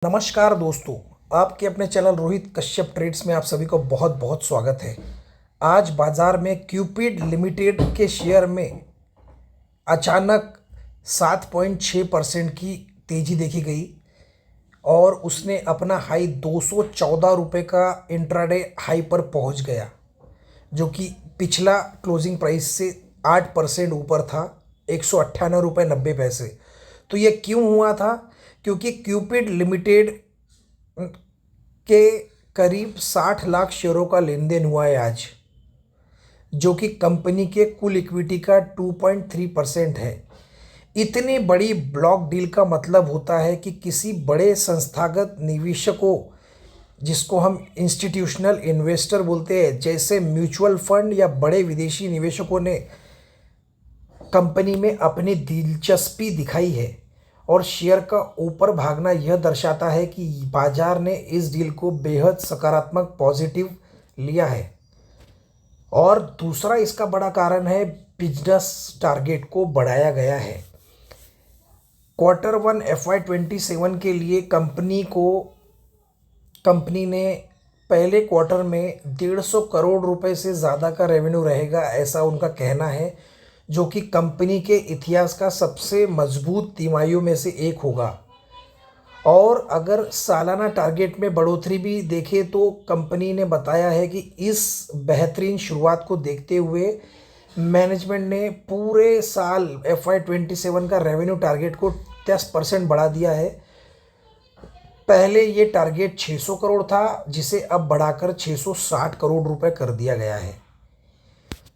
नमस्कार दोस्तों। आपके अपने चैनल रोहित कश्यप ट्रेड्स में आप सभी को बहुत बहुत स्वागत है। आज बाजार में क्यूपिड लिमिटेड के शेयर में अचानक 7.6% की तेजी देखी गई और उसने अपना हाई 214 रुपये का इंट्राडे हाई पर पहुंच गया, जो कि पिछला क्लोजिंग प्राइस से 8% ऊपर था, 198.90 रुपये। तो ये क्यों हुआ था? क्योंकि क्यूपिड लिमिटेड के करीब 60 लाख शेयरों का लेन देन हुआ है आज, जो कि कंपनी के कुल इक्विटी का 2.3% है। इतनी बड़ी ब्लॉक डील का मतलब होता है कि किसी बड़े संस्थागत निवेशकों, जिसको हम इंस्टीट्यूशनल इन्वेस्टर बोलते हैं, जैसे म्यूचुअल फंड या बड़े विदेशी निवेशकों ने कंपनी में अपनी दिलचस्पी दिखाई है और शेयर का ऊपर भागना यह दर्शाता है कि बाजार ने इस डील को बेहद सकारात्मक पॉजिटिव लिया है। और दूसरा इसका बड़ा कारण है, बिजनेस टारगेट को बढ़ाया गया है। Q1 FY27 के लिए कंपनी ने पहले क्वार्टर में 150 करोड़ रुपए से ज़्यादा का रेवेन्यू रहेगा, ऐसा उनका कहना है, जो कि कंपनी के इतिहास का सबसे मजबूत तिमाहियों में से एक होगा। और अगर सालाना टारगेट में बढ़ोतरी भी देखें तो कंपनी ने बताया है कि इस बेहतरीन शुरुआत को देखते हुए मैनेजमेंट ने पूरे साल FY27 का रेवेन्यू टारगेट को 10% बढ़ा दिया है। पहले ये टारगेट 600 करोड़ था, जिसे अब बढ़ाकर 660 करोड़ रुपए कर दिया गया है।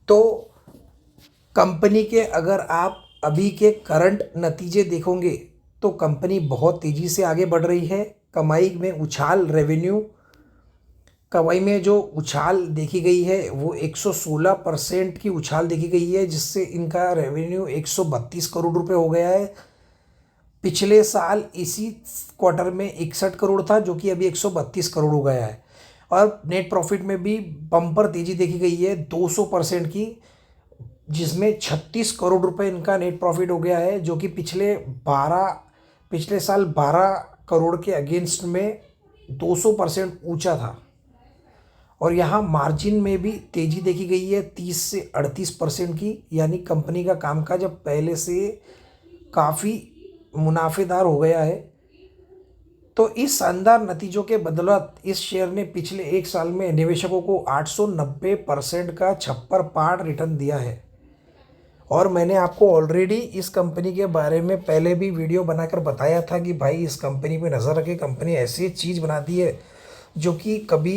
तो कंपनी के अगर आप अभी के करंट नतीजे देखोगे तो कंपनी बहुत तेज़ी से आगे बढ़ रही है। कमाई में जो उछाल देखी गई है वो 116% की उछाल देखी गई है, जिससे इनका रेवेन्यू 132 करोड़ रुपए हो गया है। पिछले साल इसी क्वार्टर में 61 करोड़ था, जो कि अभी 132 करोड़ हो गया है। और नेट प्रॉफिट में भी बम्पर तेज़ी देखी गई है 200% की, जिसमें 36 करोड़ रुपए इनका नेट प्रॉफिट हो गया है, जो कि पिछले साल 12 करोड़ के अगेंस्ट में 200% ऊंचा था। और यहाँ मार्जिन में भी तेज़ी देखी गई है 30 से 38% की, यानी कंपनी का कामकाज अब पहले से काफ़ी मुनाफेदार हो गया है। तो इस शानदार नतीजों के बदौलत इस शेयर ने पिछले एक साल में निवेशकों को 890% का छप्पर पार रिटर्न दिया है। और मैंने आपको ऑलरेडी इस कंपनी के बारे में पहले भी वीडियो बनाकर बताया था कि भाई इस कंपनी पे नज़र रखें। कंपनी ऐसी चीज़ बनाती है जो कि कभी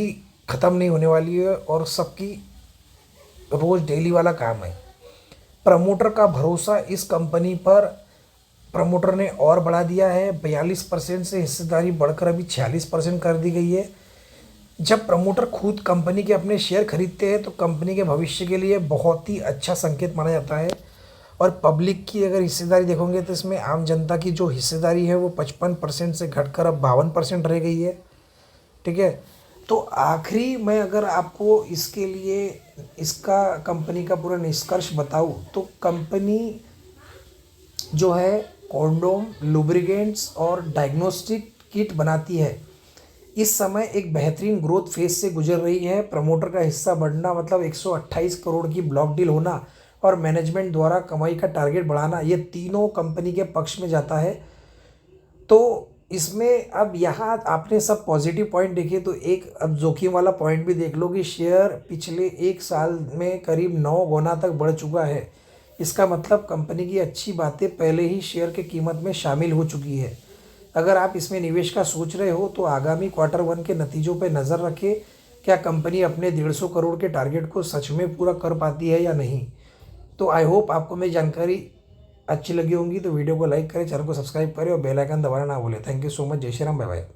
ख़त्म नहीं होने वाली है और सबकी रोज़ डेली वाला काम है। प्रमोटर का भरोसा इस कंपनी पर प्रमोटर ने और बढ़ा दिया है। 42% से हिस्सेदारी बढ़कर अभी 46% कर दी गई है। जब प्रमोटर खुद कंपनी के अपने शेयर खरीदते हैं तो कंपनी के भविष्य के लिए बहुत ही अच्छा संकेत माना जाता है। और पब्लिक की अगर हिस्सेदारी देखोगे तो इसमें आम जनता की जो हिस्सेदारी है वो 55% से घटकर अब 52% रह गई है। ठीक है। तो आखिरी मैं अगर आपको इसके लिए इसका कंपनी का पूरा निष्कर्ष बताऊं तो कंपनी जो है कॉन्डोम, लुब्रिकेंट्स और डायग्नोस्टिक किट बनाती है। इस समय एक बेहतरीन ग्रोथ फेज से गुजर रही है। प्रमोटर का हिस्सा बढ़ना मतलब 128 करोड़ की ब्लॉक डील होना और मैनेजमेंट द्वारा कमाई का टारगेट बढ़ाना, ये तीनों कंपनी के पक्ष में जाता है। तो इसमें अब यहाँ आपने सब पॉजिटिव पॉइंट देखे, तो एक अब जोखिम वाला पॉइंट भी देख लो कि शेयर पिछले एक साल में करीब 9 गुना तक बढ़ चुका है। इसका मतलब कंपनी की अच्छी बातें पहले ही शेयर के कीमत में शामिल हो चुकी है। अगर आप इसमें निवेश का सोच रहे हो तो आगामी Q1 के नतीजों पर नज़र रखें, क्या कंपनी अपने 150 करोड़ के टारगेट को सच में पूरा कर पाती है या नहीं। तो आई होप आपको मेरी जानकारी अच्छी लगी होंगी। तो वीडियो को लाइक करें, चैनल को सब्सक्राइब करें और बेल आइकन दबाना ना भूलें। Thank you so much. जय श्री राम, बाय बाय।